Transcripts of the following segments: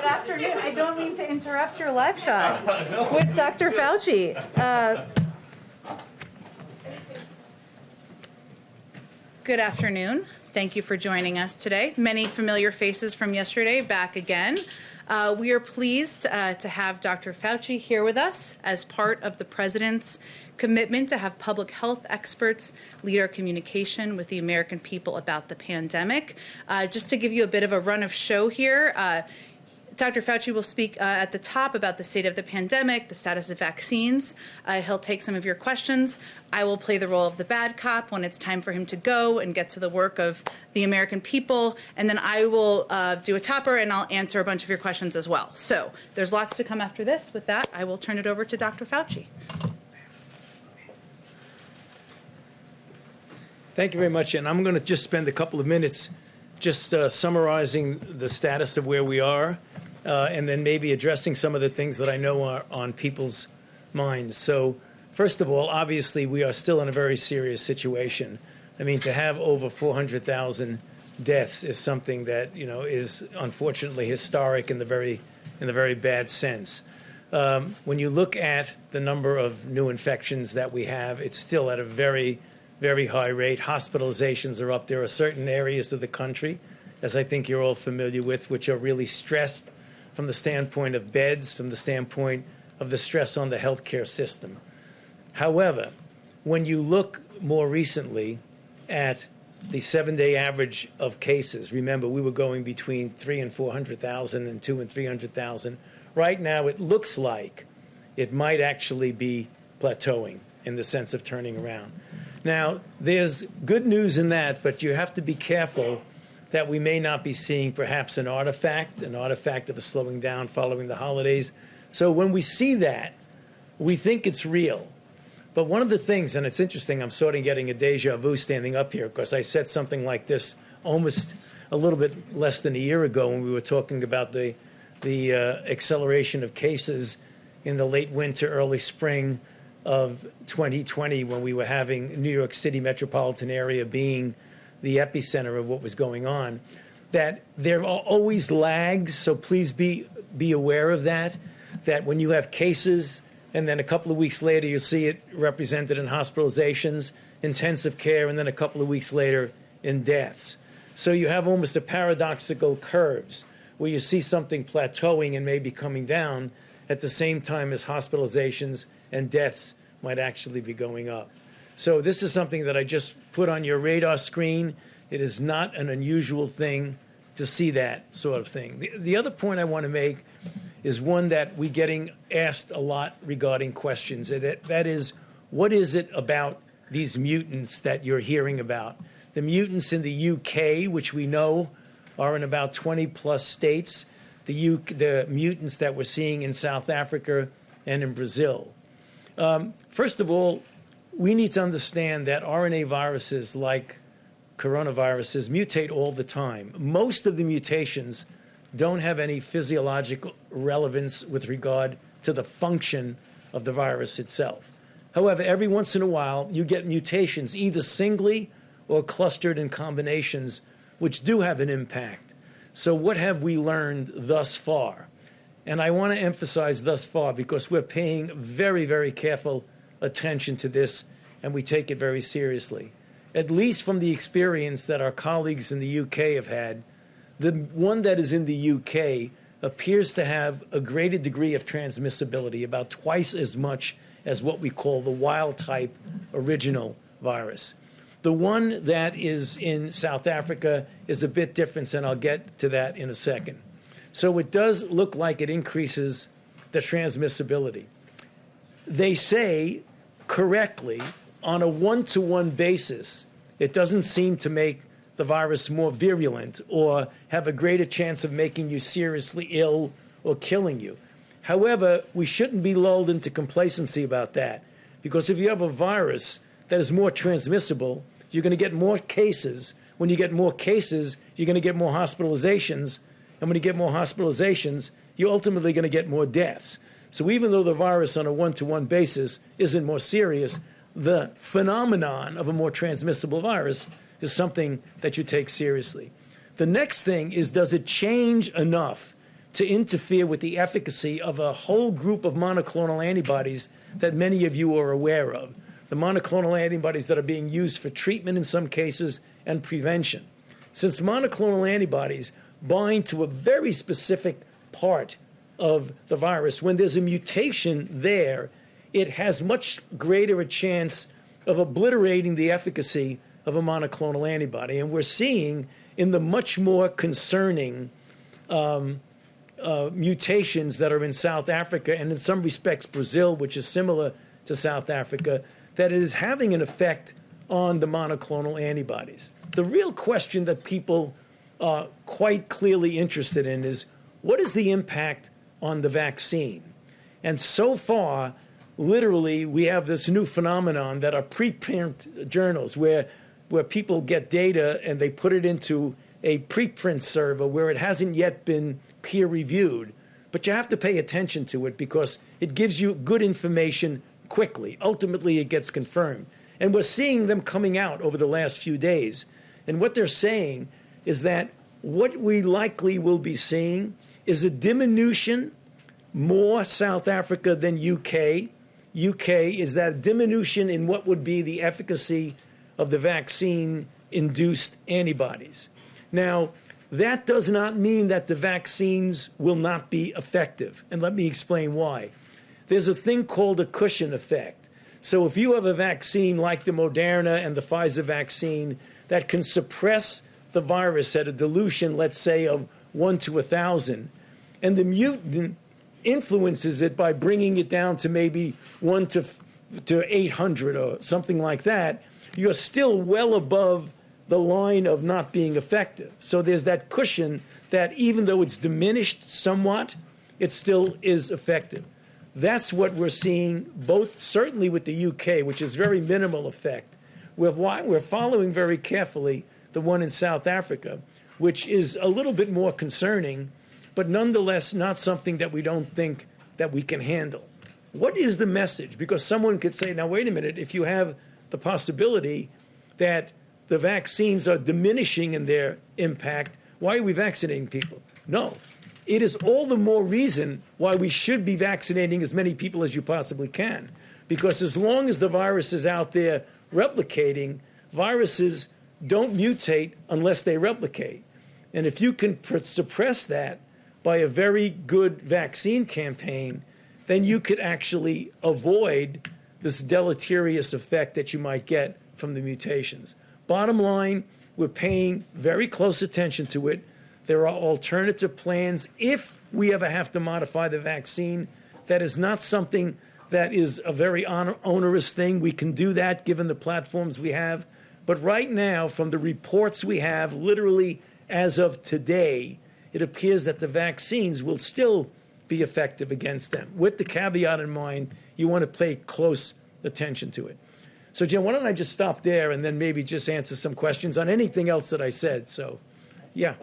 Good afternoon. I don't mean to interrupt your live shot with Dr. Fauci. Good afternoon. Thank you for joining us today. Many familiar faces from yesterday back again. We are pleased to have Dr. Fauci here with us as part of the President's commitment to have public health experts lead our communication with the American people about the pandemic. Just to give you a bit of a run of show here, Dr. Fauci will speak at the top about the state of the pandemic, the status of vaccines. He'll take some of your questions. I will play the role of the bad cop when it's time for him to go and get to the work of the American people. And then I will do a topper and I'll answer a bunch of your questions as well. So there's lots to come after this. With that, I will turn it over to Dr. Fauci. Thank you very much. And I'm going to just spend a couple of minutes just summarizing the status of where we are. And then maybe addressing some of the things that I know are on people's minds. So, first of all, obviously, we are still in a very serious situation. I mean, to have over 400,000 deaths is something that, you know, is unfortunately historic in the very bad sense. When you look at the number of new infections that we have, it's still at a very, very high rate. Hospitalizations are up. There are certain areas of the country, as I think you're all familiar with, which are really stressed from the standpoint of beds, from the standpoint of the stress on the healthcare system. However, when you look more recently at the 7-day average of cases, remember we were going between 300,000 and 400,000 and 200,000 and 300,000. Right now it looks like it might actually be plateauing in the sense of turning around. Now, there's good news in that, but you have to be careful that we may not be seeing perhaps an artifact of a slowing down following the holidays. So when we see that, we think it's real. But one of the things, and it's interesting, I'm sort of getting a deja vu standing up here because I said something like this almost a little bit less than a year ago when we were talking about the acceleration of cases in the late winter, early spring of 2020 when we were having New York City metropolitan area being the epicenter of what was going on, that there are always lags, so please be aware of that when you have cases and then a couple of weeks later you see it represented in hospitalizations, intensive care, and then a couple of weeks later in deaths. So you have almost a paradoxical curves where you see something plateauing and maybe coming down at the same time as hospitalizations and deaths might actually be going up. So this is something that I just put on your radar screen. It is not an unusual thing to see that sort of thing. The other point I want to make is one that we're getting asked a lot regarding questions. That is, what is it about these mutants that you're hearing about? The mutants in the UK, which we know are in about 20-plus states, the mutants that we're seeing in South Africa and in Brazil. First of all, we need to understand that RNA viruses like coronaviruses mutate all the time. Most of the mutations don't have any physiological relevance with regard to the function of the virus itself. However, every once in a while, you get mutations, either singly or clustered in combinations, which do have an impact. So what have we learned thus far? And I want to emphasize thus far because we're paying very, very careful attention to this, and we take it very seriously. At least from the experience that our colleagues in the UK have had, the one that is in the UK appears to have a greater degree of transmissibility, about twice as much as what we call the wild-type original virus. The one that is in South Africa is a bit different, and I'll get to that in a second. So it does look like it increases the transmissibility. They say correctly, on a one-to-one basis, it doesn't seem to make the virus more virulent or have a greater chance of making you seriously ill or killing you. However, we shouldn't be lulled into complacency about that, because if you have a virus that is more transmissible, you're going to get more cases. When you get more cases, you're going to get more hospitalizations. And when you get more hospitalizations, you're ultimately going to get more deaths. So even though the virus on a one-to-one basis isn't more serious, the phenomenon of a more transmissible virus is something that you take seriously. The next thing is, does it change enough to interfere with the efficacy of a whole group of monoclonal antibodies that many of you are aware of. The monoclonal antibodies that are being used for treatment in some cases and prevention. Since monoclonal antibodies bind to a very specific part of the virus, when there's a mutation there, it has much greater a chance of obliterating the efficacy of a monoclonal antibody. And we're seeing in the much more concerning mutations that are in South Africa and in some respects Brazil, which is similar to South Africa, that it is having an effect on the monoclonal antibodies. The real question that people are quite clearly interested in is, what is the impact on the vaccine? And so far, literally, we have this new phenomenon that are preprint journals where people get data and they put it into a preprint server where it hasn't yet been peer reviewed. But you have to pay attention to it because it gives you good information quickly. Ultimately, it gets confirmed. And we're seeing them coming out over the last few days. And what they're saying is that what we likely will be seeing is a diminution, more South Africa than UK. UK is that diminution in what would be the efficacy of the vaccine-induced antibodies. Now, that does not mean that the vaccines will not be effective. And let me explain why. There's a thing called a cushion effect. So if you have a vaccine like the Moderna and the Pfizer vaccine that can suppress the virus at a dilution, let's say, of 1 to 1,000, and the mutant influences it by bringing it down to maybe 1 to 800 or something like that, you're still well above the line of not being effective. So there's that cushion that even though it's diminished somewhat, it still is effective. That's what we're seeing, both certainly with the UK, which is very minimal effect. We're following very carefully the one in South Africa, which is a little bit more concerning, but nonetheless not something that we don't think that we can handle. What is the message? Because someone could say, now, wait a minute, if you have the possibility that the vaccines are diminishing in their impact, why are we vaccinating people? No. It is all the more reason why we should be vaccinating as many people as you possibly can. Because as long as the virus is out there replicating, viruses don't mutate unless they replicate. And if you can suppress that by a very good vaccine campaign, then you could actually avoid this deleterious effect that you might get from the mutations. Bottom line, we're paying very close attention to it. There are alternative plans. If we ever have to modify the vaccine, that is not something that is a very onerous thing. We can do that given the platforms we have. But right now, from the reports we have, literally as of today, it appears that the vaccines will still be effective against them. With the caveat in mind, you want to pay close attention to it. So, Jim, why don't I just stop there and then maybe just answer some questions on anything else that I said. So, yeah.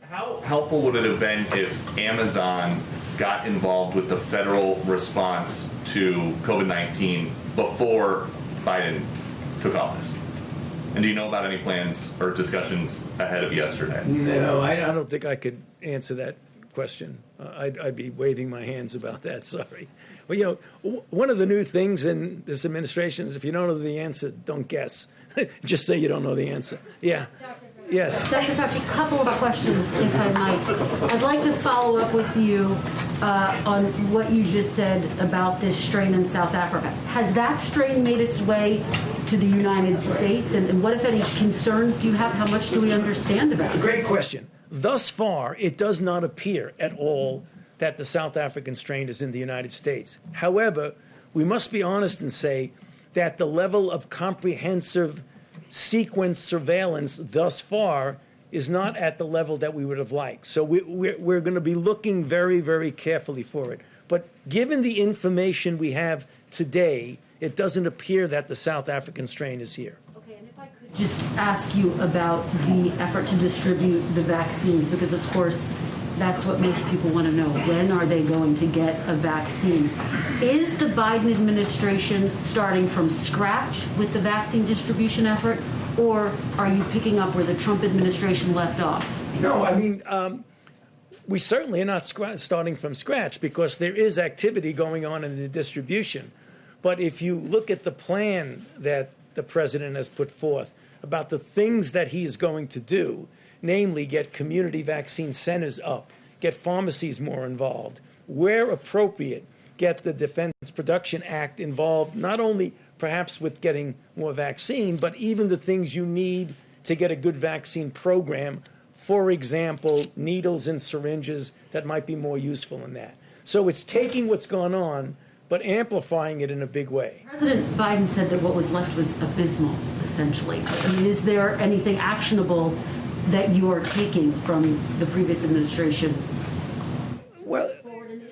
How helpful would it have been if Amazon got involved with the federal response to COVID-19 before Biden took office? And do you know about any plans or discussions ahead of yesterday? No, I don't think I could answer that question. I'd be waving my hands about that. Sorry. Well, you know, one of the new things in this administration is if you don't know the answer, don't guess. Just say you don't know the answer. Yeah. Yes. Dr. Fauci, a couple of questions, if I might. I'd like to follow up with you on what you just said about this strain in South Africa. Has that strain made its way to the United States? And what, if any, concerns do you have? How much do we understand about it? Great question. Thus far, it does not appear at all that the South African strain is in the United States. However, we must be honest and say that the level of comprehensive sequence surveillance thus far is not at the level that we would have liked. So we're going to be looking very, very carefully for it. But given the information we have today, it doesn't appear that the South African strain is here. Okay, and if I could just ask you about the effort to distribute the vaccines, because of course that's what most people want to know. When are they going to get a vaccine? Is the Biden administration starting from scratch with the vaccine distribution effort, or are you picking up where the Trump administration left off? No, I mean, We certainly are not starting from scratch because there is activity going on in the distribution. But if you look at the plan that the president has put forth about the things that he is going to do, namely get community vaccine centers up, get pharmacies more involved, where appropriate, get the Defense Production Act involved, not only perhaps with getting more vaccine, but even the things you need to get a good vaccine program. For example, needles and syringes that might be more useful in that. So it's taking what's gone on, but amplifying it in a big way. President Biden said that what was left was abysmal, essentially. I mean, is there anything actionable that you are taking from the previous administration? Well,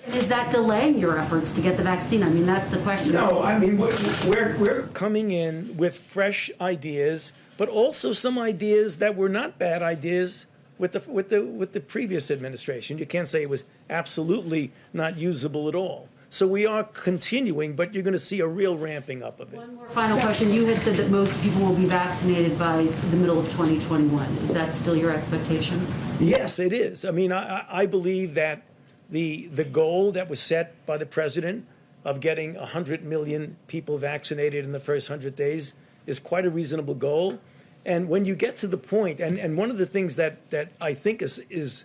is that delaying your efforts to get the vaccine? I mean, that's the question. No, I mean, we're coming in with fresh ideas, but also some ideas that were not bad ideas with the previous administration. You can't say it was absolutely not usable at all. So we are continuing, but you're going to see a real ramping up of it. One more final question. You had said that most people will be vaccinated by the middle of 2021. Is that still your expectation? Yes, it is. I mean, I believe that the goal that was set by the president of getting 100 million people vaccinated in the first 100 days is quite a reasonable goal. And when you get to the point, and one of the things that I think is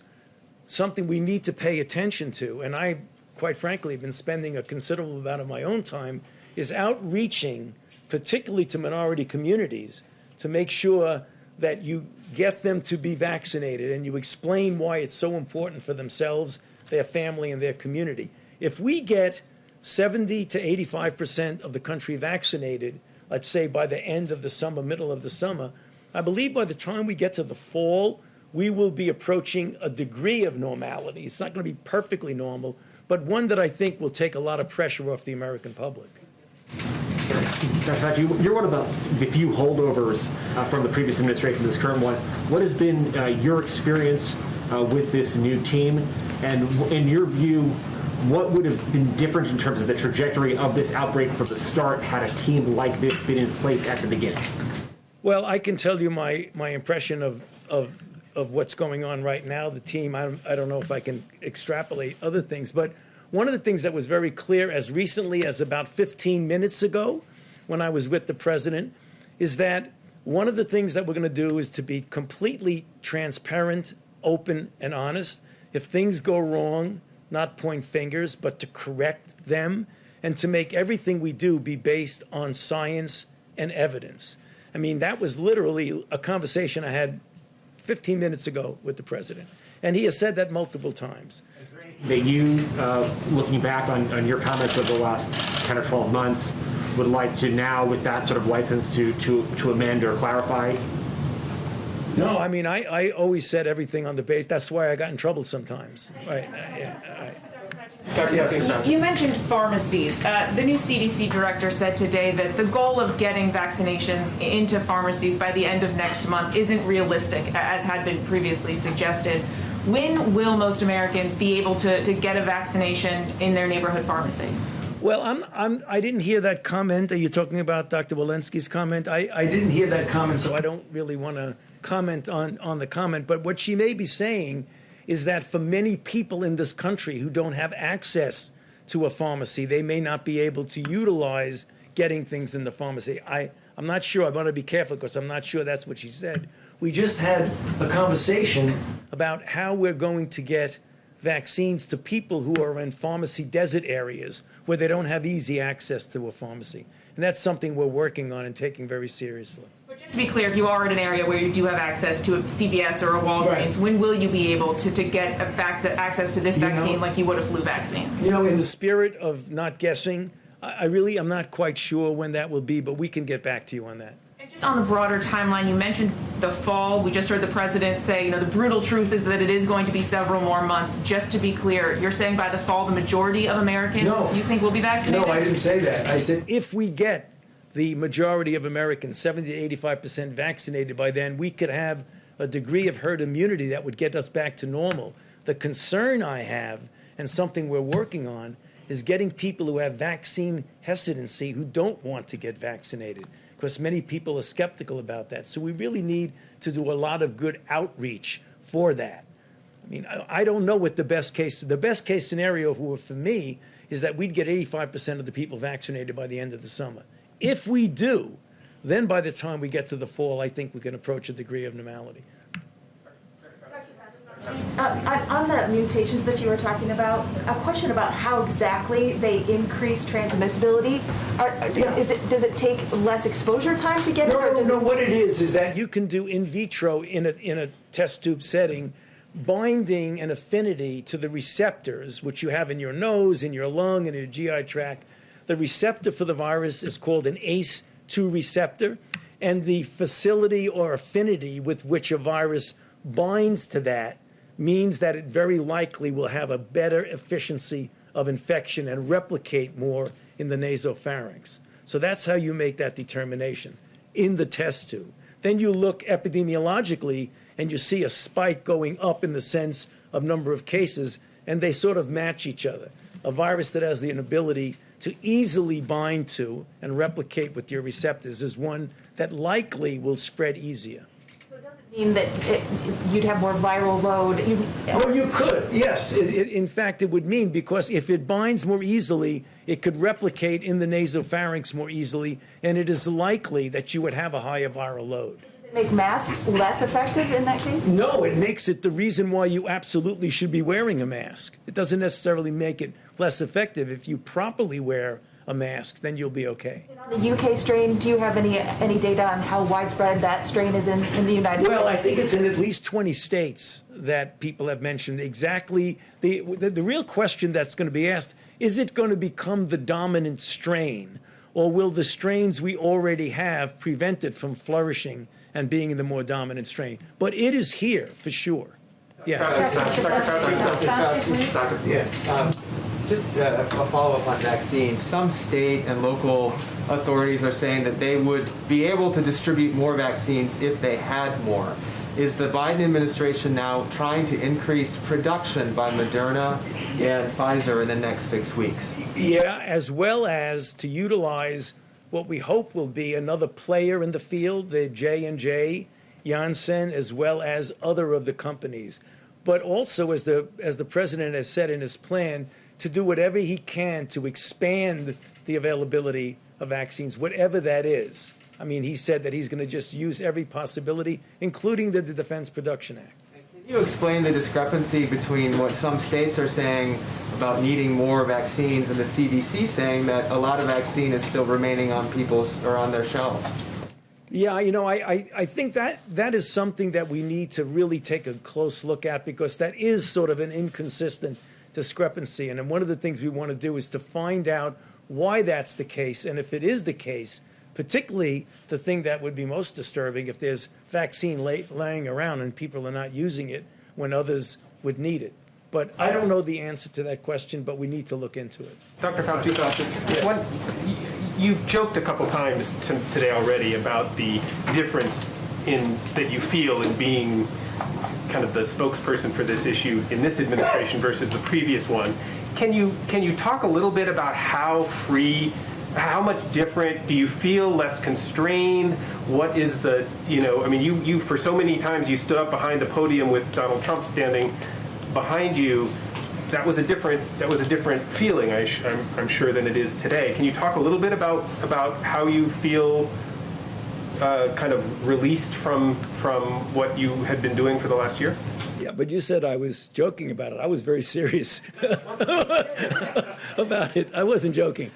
something we need to pay attention to, and I, quite frankly, have been spending a considerable amount of my own time, is outreaching, particularly to minority communities, to make sure that you get them to be vaccinated and you explain why it's so important for themselves, their family, and their community. If we get 70 to 85% of the country vaccinated, let's say by the end of the summer, middle of the summer, I believe by the time we get to the fall, we will be approaching a degree of normality. It's not going to be perfectly normal, but one that I think will take a lot of pressure off the American public. Dr. Fauci, you're one of the few holdovers from the previous administration to this current one. What has been your experience with this new team? And in your view, what would have been different in terms of the trajectory of this outbreak from the start had a team like this been in place at the beginning? Well, I can tell you my impression of what's going on right now. The team, I don't know if I can extrapolate other things, but one of the things that was very clear as recently as about 15 minutes ago when I was with the president is that one of the things that we're going to do is to be completely transparent, open, and honest. If things go wrong, not point fingers, but to correct them and to make everything we do be based on science and evidence. I mean, that was literally a conversation I had 15 minutes ago with the president. And he has said that multiple times. That you, looking back on your comments over the last 10 or 12 months, would like to now, with that sort of license, to amend or clarify? No, I mean, I always said everything on the base. That's why I got in trouble sometimes. Right. Yes. You mentioned pharmacies. The new CDC director said today that the goal of getting vaccinations into pharmacies by the end of next month isn't realistic, as had been previously suggested. When will most Americans be able to get a vaccination in their neighborhood pharmacy? Well, I didn't hear that comment. Are you talking about Dr. Walensky's comment? I didn't hear that comment, so I don't really want to comment on the comment. But what she may be saying is that for many people in this country who don't have access to a pharmacy, they may not be able to utilize getting things in the pharmacy. I'm not sure. I want to be careful because I'm not sure that's what she said. We just had a conversation about how we're going to get vaccines to people who are in pharmacy desert areas where they don't have easy access to a pharmacy. And that's something we're working on and taking very seriously. But just to be clear, if you are in an area where you do have access to a CVS or a Walgreens, right, when will you be able to get access to this vaccine like you would a flu vaccine? You know, in the spirit of not guessing, I'm not quite sure when that will be, but we can get back to you on that. And just on the broader timeline, you mentioned the fall. We just heard the president say, the brutal truth is that it is going to be several more months. Just to be clear, you're saying by the fall, the majority of Americans you think will be vaccinated? No, I didn't say that. I said if we get the majority of Americans, 70 to 85% vaccinated by then, we could have a degree of herd immunity that would get us back to normal. The concern I have, and something we're working on, is getting people who have vaccine hesitancy who don't want to get vaccinated, because many people are skeptical about that. So we really need to do a lot of good outreach for that. I mean, I don't know what the best case scenario for me is that we'd get 85% of the people vaccinated by the end of the summer. If we do, then by the time we get to the fall, I think we can approach a degree of normality. On the mutations that you were talking about, a question about how exactly they increase transmissibility. Does it take less exposure time to get it? No. What it is that you can do in vitro in a test tube setting, binding an affinity to the receptors, which you have in your nose, in your lung, and in your GI tract. The receptor for the virus is called an ACE2 receptor, and the facility or affinity with which a virus binds to that means that it very likely will have a better efficiency of infection and replicate more in the nasopharynx. So that's how you make that determination in the test tube. Then you look epidemiologically and you see a spike going up in the sense of number of cases, and they sort of match each other. A virus that has the ability to easily bind to and replicate with your receptors is one that likely will spread easier. Mean that you'd have more viral load? Well, you could, yes. In fact, it would mean, because if it binds more easily, it could replicate in the nasopharynx more easily, and it is likely that you would have a higher viral load. Does it make masks less effective in that case? No, it makes it the reason why you absolutely should be wearing a mask. It doesn't necessarily make it less effective. If you properly wear a mask, then you'll be okay. On the UK strain, do you have any data on how widespread that strain is in the United States? Well, I think it's in at least 20 states that people have mentioned. Exactly. The real question that's going to be asked, is it going to become the dominant strain, or will the strains we already have prevent it from flourishing and being the more dominant strain? But it is here for sure. Yeah. Just a follow-up on vaccines. Some state and local authorities are saying that they would be able to distribute more vaccines if they had more. Is the Biden administration now trying to increase production by Moderna and Pfizer in the next 6 weeks? Yeah, as well as to utilize what we hope will be another player in the field, the J&J, Janssen, as well as other of the companies. But also, as the president has said in his plan, to do whatever he can to expand the availability of vaccines, whatever that is. I mean, he said that he's going to just use every possibility, including the Defense Production Act. Can you explain the discrepancy between what some states are saying about needing more vaccines and the CDC saying that a lot of vaccine is still remaining on people's or on their shelves? Yeah, I think that is something that we need to really take a close look at, because that is sort of an inconsistent discrepancy. And one of the things we want to do is to find out why that's the case. And if it is the case, particularly the thing that would be most disturbing, if there's vaccine laying around and people are not using it when others would need it. But I don't know the answer to that question, but we need to look into it. Dr. Fauci, you've joked a couple times today already about the difference that you feel in being kind of the spokesperson for this issue in this administration versus the previous one. Can you talk a little bit about how much different do you feel, less constrained? What is the, you for so many times you stood up behind the podium with Donald Trump standing behind you. That was a different feeling, I'm sure, than it is today. Can you talk a little bit about how you feel kind of released from what you had been doing for the last year? Yeah, but you said I was joking about it. I was very serious about it. I wasn't joking.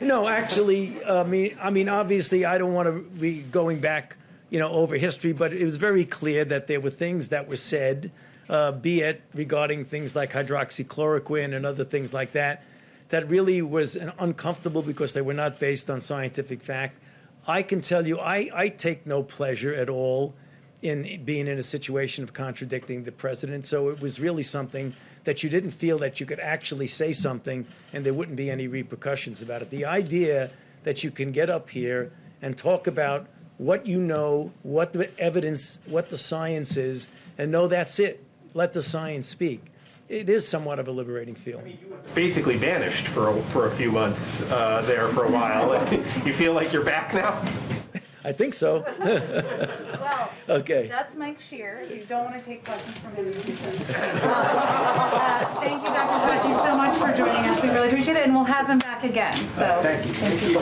No, actually, I mean, obviously, I don't want to be going back, over history, but it was very clear that there were things that were said, be it regarding things like hydroxychloroquine and other things like that, that really was uncomfortable because they were not based on scientific fact. I can tell you, I take no pleasure at all in being in a situation of contradicting the president. So it was really something that you didn't feel that you could actually say something and there wouldn't be any repercussions about it. The idea that you can get up here and talk about what you know, what the evidence, what the science is, and know that's it. Let the science speak. It is somewhat of a liberating feeling. You were basically banished for a few months there for a while. You feel like you're back now? I think so. Well, Okay. that's Mike Shear. You don't want to take questions from him. Thank you, Dr. Fauci, so much for joining us. We really appreciate it, and we'll have him back again. So Thank you.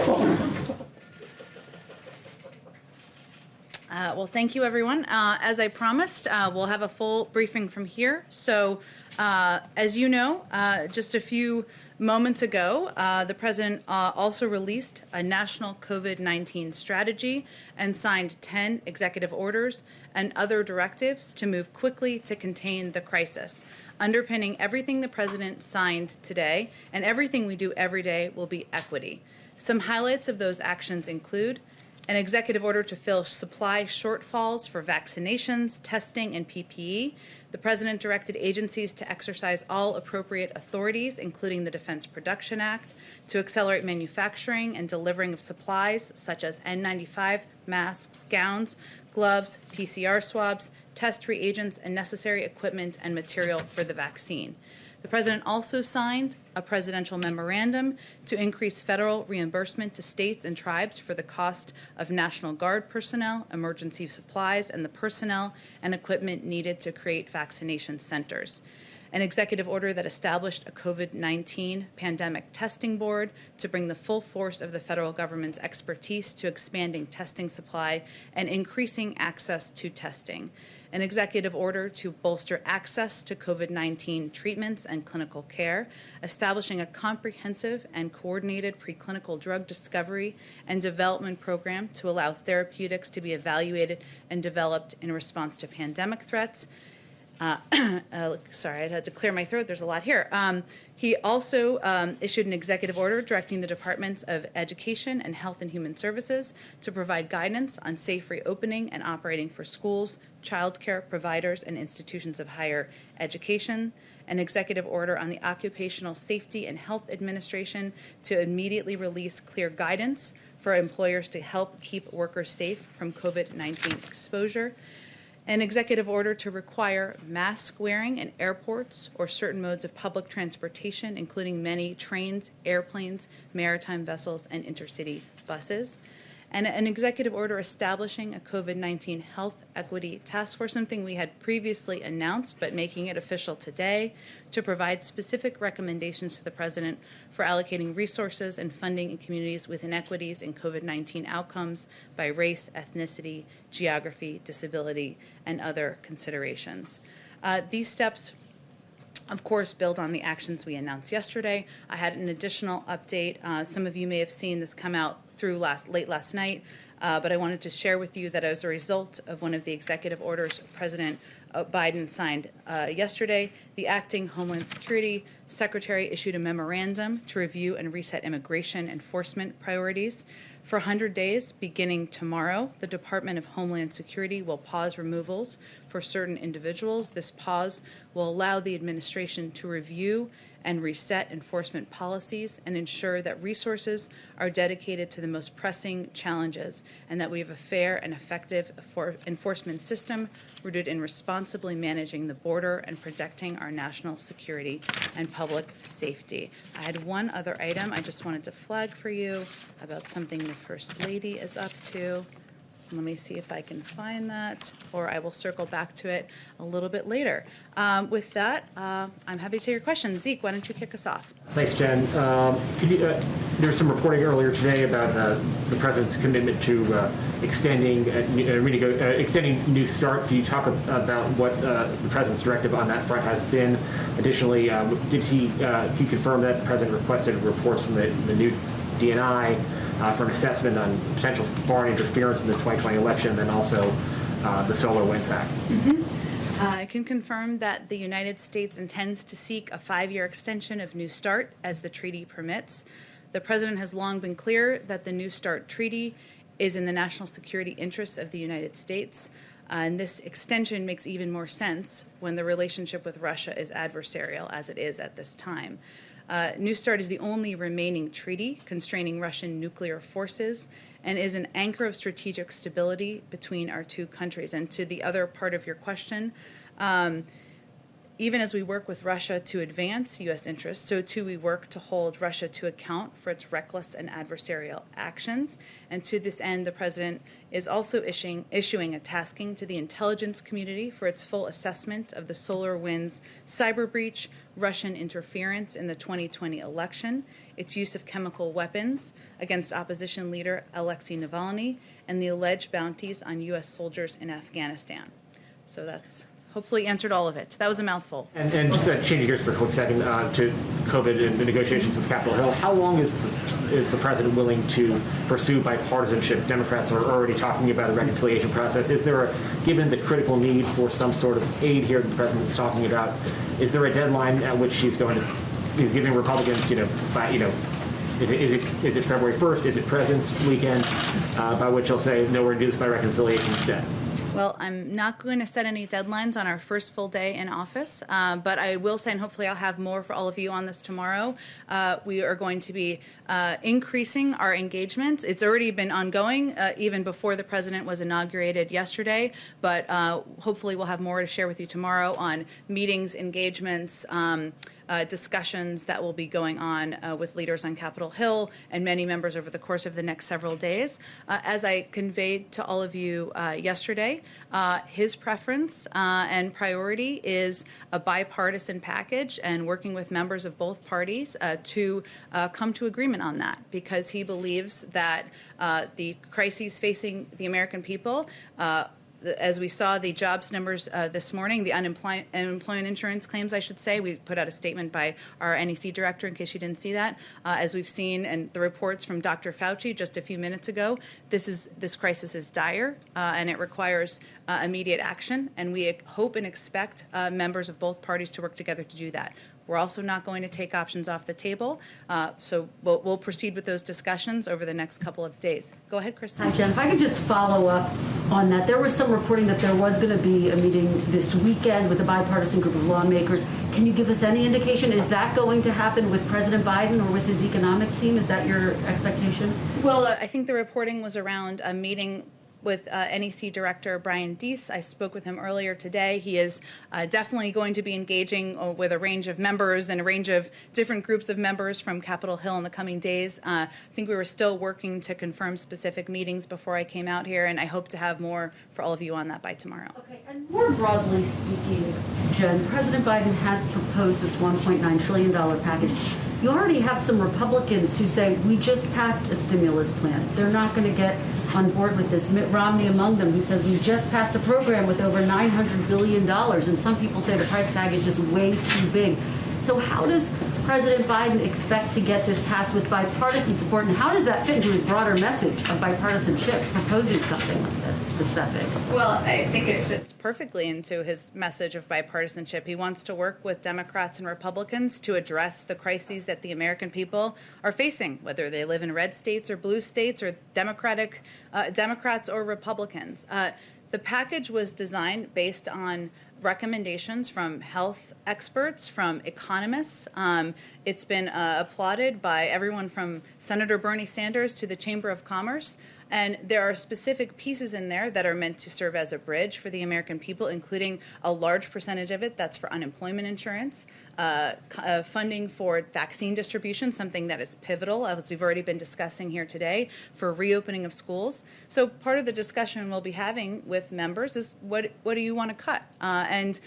well, thank you, everyone. As I promised, we'll have a full briefing from here. So, as you know, just a few moments ago, the president also released a national COVID-19 strategy and signed 10 executive orders and other directives to move quickly to contain the crisis. Underpinning everything the president signed today and everything we do every day will be equity. Some highlights of those actions include an executive order to fill supply shortfalls for vaccinations, testing, and PPE. The president directed agencies to exercise all appropriate authorities, including the Defense Production Act, to accelerate manufacturing and delivering of supplies such as N95, masks, gowns, gloves, PCR swabs, test reagents, and necessary equipment and material for the vaccine. The president also signed a presidential memorandum to increase federal reimbursement to states and tribes for the cost of National Guard personnel, emergency supplies, and the personnel and equipment needed to create vaccination centers. An executive order that established a COVID-19 pandemic testing board to bring the full force of the federal government's expertise to expanding testing supply and increasing access to testing. An executive order to bolster access to COVID-19 treatments and clinical care, establishing a comprehensive and coordinated preclinical drug discovery and development program to allow therapeutics to be evaluated and developed in response to pandemic threats. Sorry, I had to clear my throat. There's a lot here. He also issued an executive order directing the Departments of Education and Health and Human Services to provide guidance on safe reopening and operating for schools, child care providers, and institutions of higher education. An executive order on the Occupational Safety and Health Administration to immediately release clear guidance for employers to help keep workers safe from COVID-19 exposure. An executive order to require mask wearing in airports or certain modes of public transportation, including many trains, airplanes, maritime vessels, and intercity buses. And an executive order establishing a COVID-19 health equity task force, something we had previously announced, but making it official today, to provide specific recommendations to the president for allocating resources and funding in communities with inequities in COVID-19 outcomes by race, ethnicity, geography, disability, and other considerations. These steps, of course, build on the actions we announced yesterday. I had an additional update. Some of you may have seen this come out through late last night, but I wanted to share with you that as a result of one of the executive orders President Biden signed yesterday, the acting Homeland Security Secretary issued a memorandum to review and reset immigration enforcement priorities. For 100 days, beginning tomorrow, the Department of Homeland Security will pause removals for certain individuals. This pause will allow the administration to review and reset enforcement policies and ensure that resources are dedicated to the most pressing challenges and that we have a fair and effective enforcement system rooted in responsibly managing the border and protecting our national security and public safety. I had one other item I just wanted to flag for you about something the First Lady is up to. Let me see if I can find that, or I will circle back to it a little bit later. With that, I'm happy to take your questions. Zeke, why don't you kick us off? Thanks, Jen. There was some reporting earlier today about the president's commitment to extending New START. Can you talk about what the president's directive on that front has been? Additionally, can you confirm that the president requested reports from the new DNI for an assessment on potential foreign interference in the 2020 election, and then also the SolarWinds Act? I can confirm that the United States intends to seek a 5-year extension of New START as the treaty permits. The president has long been clear that the New START treaty is in the national security interests of the United States. And this extension makes even more sense when the relationship with Russia is adversarial, as it is at this time. New START is the only remaining treaty constraining Russian nuclear forces and is an anchor of strategic stability between our two countries. And to the other part of your question, Even as we work with Russia to advance U.S. interests, so too we work to hold Russia to account for its reckless and adversarial actions. And to this end, the President is also issuing a tasking to the intelligence community for its full assessment of the SolarWinds cyber breach, Russian interference in the 2020 election, its use of chemical weapons against opposition leader Alexei Navalny, and the alleged bounties on U.S. soldiers in Afghanistan. So that's hopefully answered all of it. That was a mouthful. And just changing gears for a quick second to COVID and the negotiations with Capitol Hill, how long is the president willing to pursue bipartisanship? Democrats are already talking about a reconciliation process. Is there, given the critical need for some sort of aid here that the president's talking about, is there a deadline at which he's giving Republicans, is it February 1st? Is it President's weekend by which he'll say, no, we're going to do this by reconciliation instead? Well, I'm not going to set any deadlines on our first full day in office, but I will say, and hopefully I'll have more for all of you on this tomorrow, we are going to be increasing our engagement. It's already been ongoing even before the president was inaugurated yesterday, but hopefully we'll have more to share with you tomorrow on meetings, engagements, discussions that will be going on with leaders on Capitol Hill and many members over the course of the next several days. As I conveyed to all of you yesterday, his preference and priority is a bipartisan package and working with members of both parties to come to agreement on that, because he believes that the crises facing the American people, as we saw the jobs numbers this morning, the unemployment insurance claims, I should say, we put out a statement by our NEC director in case you didn't see that. As we've seen, and the reports from Dr. Fauci just a few minutes ago, this crisis is dire and it requires immediate action. And we hope and expect members of both parties to work together to do that. We're also not going to take options off the table, so we'll proceed with those discussions over the next couple of days. Go ahead, Christine. Hi, Jen. If I could just follow up on that. There was some reporting that there was going to be a meeting this weekend with a bipartisan group of lawmakers. Can you give us any indication? Is that going to happen with President Biden or with his economic team? Is that your expectation? Well, I think the reporting was around a meeting with NEC Director Brian Deese. I spoke with him earlier today. He is definitely going to be engaging with a range of members and a range of different groups of members from Capitol Hill in the coming days. I think we were still working to confirm specific meetings before I came out here, and I hope to have more for all of you on that by tomorrow. Okay, and more broadly speaking, Jen, President Biden has proposed this $1.9 trillion package. You already have some Republicans who say, we just passed a stimulus plan. They're not going to get on board with this. Mitt Romney among them, who says we just passed a program with over $900 billion. And some people say the price tag is just way too big. So how does President Biden expect to get this passed with bipartisan support? And how does that fit into his broader message of bipartisanship, proposing something like this that's that big? Well, I think it fits perfectly into his message of bipartisanship. He wants to work with Democrats and Republicans to address the crises that the American people are facing, whether they live in red states or blue states or Democrats or Republicans. The package was designed based on recommendations from health experts, from economists. It's been applauded by everyone from Senator Bernie Sanders to the Chamber of Commerce. And there are specific pieces in there that are meant to serve as a bridge for the American people, including a large percentage of it that's for unemployment insurance, funding for vaccine distribution, something that is pivotal, as we've already been discussing here today, for reopening of schools. So part of the discussion we'll be having with members is what do you want to cut? And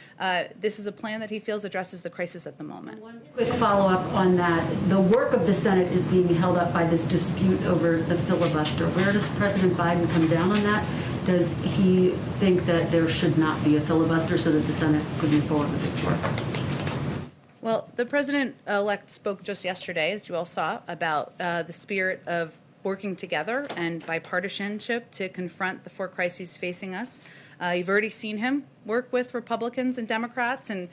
this is a plan that he feels addresses the crisis at the moment. One quick follow-up on that. The work of the Senate is being held up by this dispute over the filibuster. Where does President Biden come down on that? Does he think that there should not be a filibuster so that the Senate could move forward with its work? Well, the president-elect spoke just yesterday, as you all saw, about the spirit of working together and bipartisanship to confront the four crises facing us. You've already seen him work with Republicans and Democrats and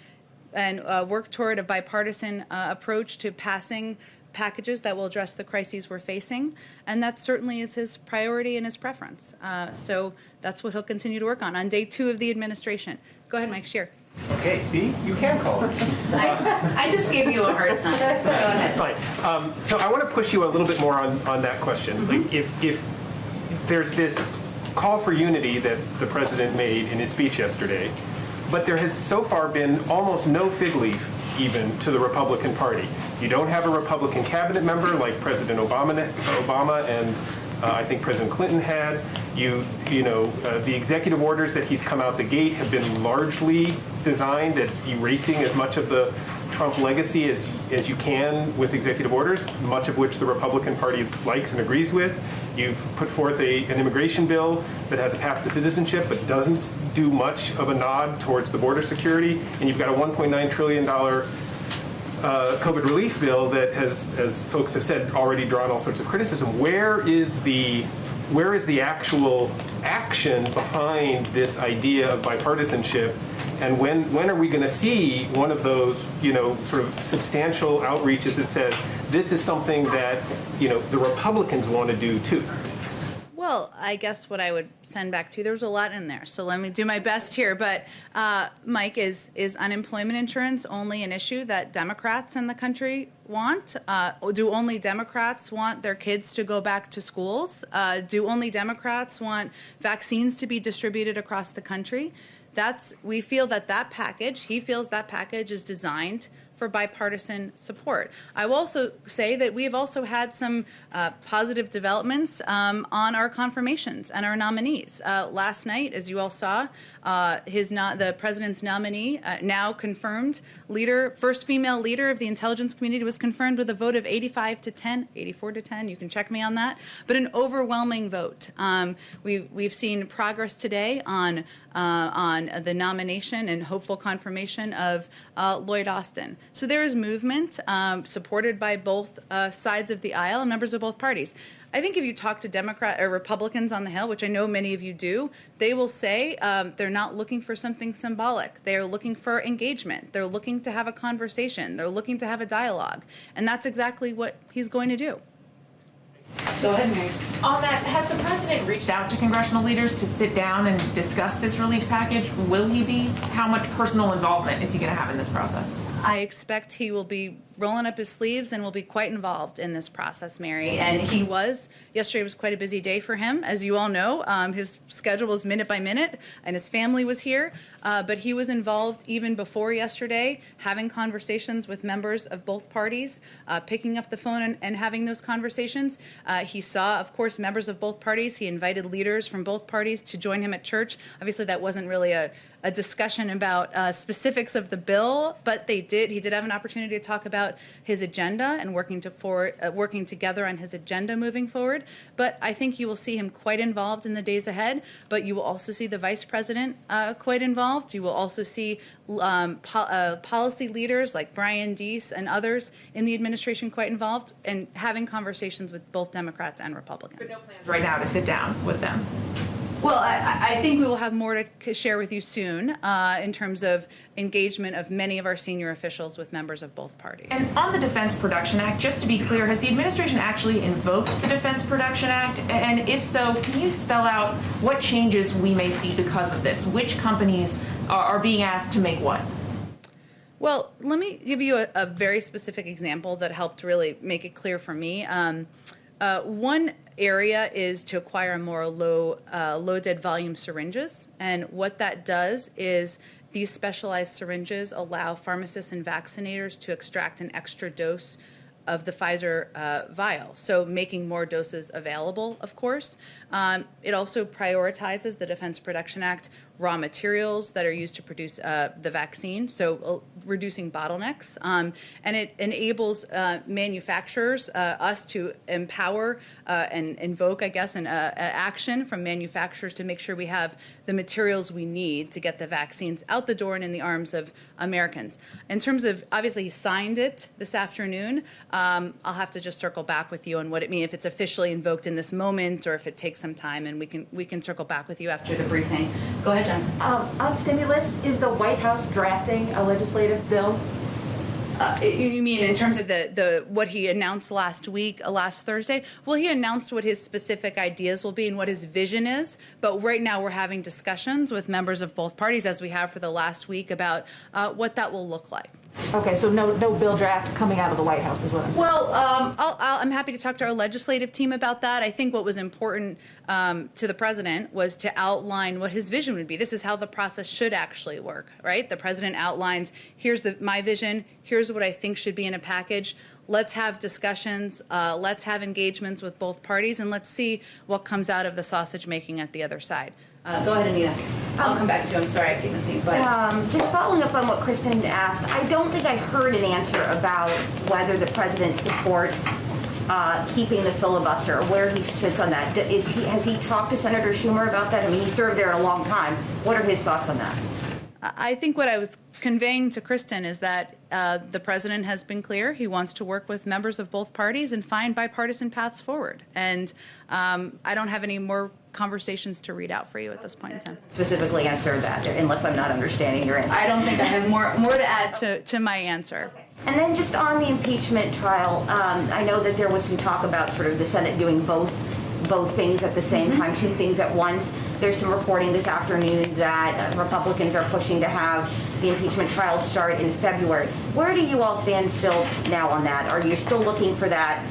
work toward a bipartisan approach to passing packages that will address the crises we're facing, and that certainly is his priority and his preference. So that's what he'll continue to work on day 2 of the administration. Go ahead, Mike Scheer. Okay, see, you can call her. I just gave you a hard time. Go ahead. That's fine. So I want to push you a little bit more on that question. Mm-hmm. Like, if there's this call for unity that the president made in his speech yesterday, but there has so far been almost no fig leaf even to the Republican Party. You don't have a Republican cabinet member like President Obama and I think President Clinton had. The executive orders that he's come out the gate have been largely designed at erasing as much of the Trump legacy as you can with executive orders, much of which the Republican Party likes and agrees with. You've put forth an immigration bill that has a path to citizenship but doesn't do much of a nod towards the border security. And you've got a $1.9 trillion COVID relief bill that has, as folks have said, already drawn all sorts of criticism. Where is the actual action behind this idea of bipartisanship? And when are we going to see one of those, sort of substantial outreaches that says this is something that, the Republicans want to do too? Well, I guess what I would send back to you, there was a lot in there, so let me do my best here. But, Mike, is unemployment insurance only an issue that Democrats in the country want? Do only Democrats want their kids to go back to schools? Do only Democrats want vaccines to be distributed across the country? We feel that package, he feels that package is designed for bipartisan support. I will also say that we have also had some positive developments on our confirmations and our nominees. Last night, as you all saw, the president's nominee, now confirmed first female leader of the intelligence community, was confirmed with a vote of 84 to 10. You can check me on that, but an overwhelming vote. We've seen progress today on the nomination and hopeful confirmation of Lloyd Austin. So there is movement supported by both sides of the aisle and members of both parties. I think if you talk to Democrat or Republicans on the Hill, which I know many of you do, they will say they're not looking for something symbolic. They are looking for engagement. They're looking to have a conversation. They're looking to have a dialogue. And that's exactly what he's going to do. Go ahead, Mary. On that, has the president reached out to congressional leaders to sit down and discuss this relief package? Will he be? How much personal involvement is he going to have in this process? I expect he will be rolling up his sleeves and will be quite involved in this process, Mary. And he was. Yesterday was quite a busy day for him, as you all know. His schedule was minute by minute, and his family was here. But he was involved even before yesterday, having conversations with members of both parties, picking up the phone and having those conversations. He saw, of course, members of both parties. He invited leaders from both parties to join him at church. Obviously, that wasn't really a discussion about specifics of the bill, but he did have an opportunity to talk about his agenda and working together on his agenda moving forward. But I think you will see him quite involved in the days ahead, but you will also see the vice president quite involved. You will also see policy leaders like Brian Deese and others in the administration quite involved and having conversations with both Democrats and Republicans. But no plans right now to sit down with them. Well, I think we will have more to share with you soon in terms of engagement of many of our senior officials with members of both parties. And on the Defense Production Act, just to be clear, has the administration actually invoked the Defense Production Act? And if so, can you spell out what changes we may see because of this? Which companies are being asked to make what? Well, let me give you a very specific example that helped really make it clear for me. One area is to acquire more low dead volume syringes, and what that does is these specialized syringes allow pharmacists and vaccinators to extract an extra dose of the Pfizer vial, so making more doses available, of course. It also prioritizes the Defense Production Act raw materials that are used to produce the vaccine, so reducing bottlenecks. And it enables manufacturers, us to empower and invoke, I guess, an action from manufacturers to make sure we have the materials we need to get the vaccines out the door and in the arms of Americans. In terms of, obviously, he signed it this afternoon. I'll have to just circle back with you on what it means, if it's officially invoked in this moment or if it takes some time, and we can circle back with you after the briefing. Go ahead, Jen. On stimulus, is the White House drafting a legislative bill? You mean in terms of the what he announced last Thursday? Well, he announced what his specific ideas will be and what his vision is. But right now we're having discussions with members of both parties, as we have for the last week, about what that will look like. Okay, so no bill draft coming out of the White House is what I'm saying. Well, I'm happy to talk to our legislative team about that. I think what was important to the president was to outline what his vision would be. This is how the process should actually work, right? The president outlines, here's my vision, here's what I think should be in a package. Let's have discussions, let's have engagements with both parties, and let's see what comes out of the sausage making at the other side. Go ahead, Anita. I'll come back to you. I'm sorry I keep missing. Just following up on what Kristen asked, I don't think I heard an answer about whether the president supports keeping the filibuster, or where he sits on that. Has he talked to Senator Schumer about that? I mean, he served there a long time. What are his thoughts on that? I think what I was conveying to Kristen is that the president has been clear. He wants to work with members of both parties and find bipartisan paths forward. And I don't have any more conversations to read out for you at this point in time. Specifically answer that, unless I'm not understanding your answer. I don't think I have more to add to my answer. Okay. And then just on the impeachment trial, I know that there was some talk about sort of the Senate doing both things at the same time, two things at once. There's some reporting this afternoon that Republicans are pushing to have the impeachment trial start in February. Where do you all stand still now on that? Are you still looking for that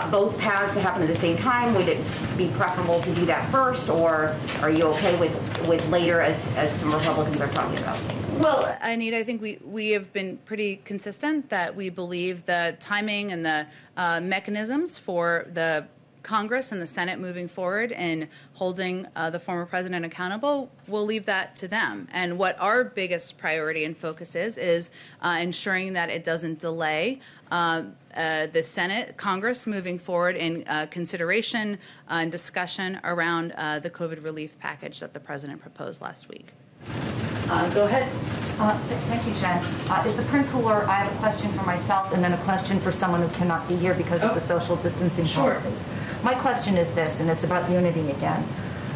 both paths to happen at the same time? Would it be preferable to do that first, or are you okay with later, as some Republicans are talking about? Well, Anita, I think we have been pretty consistent that we believe the timing and the mechanisms for the Congress and the Senate moving forward and holding the former president accountable, we'll leave that to them. And what our biggest priority and focus is ensuring that it doesn't delay the Senate, Congress moving forward in consideration and discussion around the COVID relief package that the president proposed last week. Go ahead. Thank you, Jen. Is the print cooler? I have a question for myself and then a question for someone who cannot be here because of the social distancing policies. My question is this, and it's about unity again.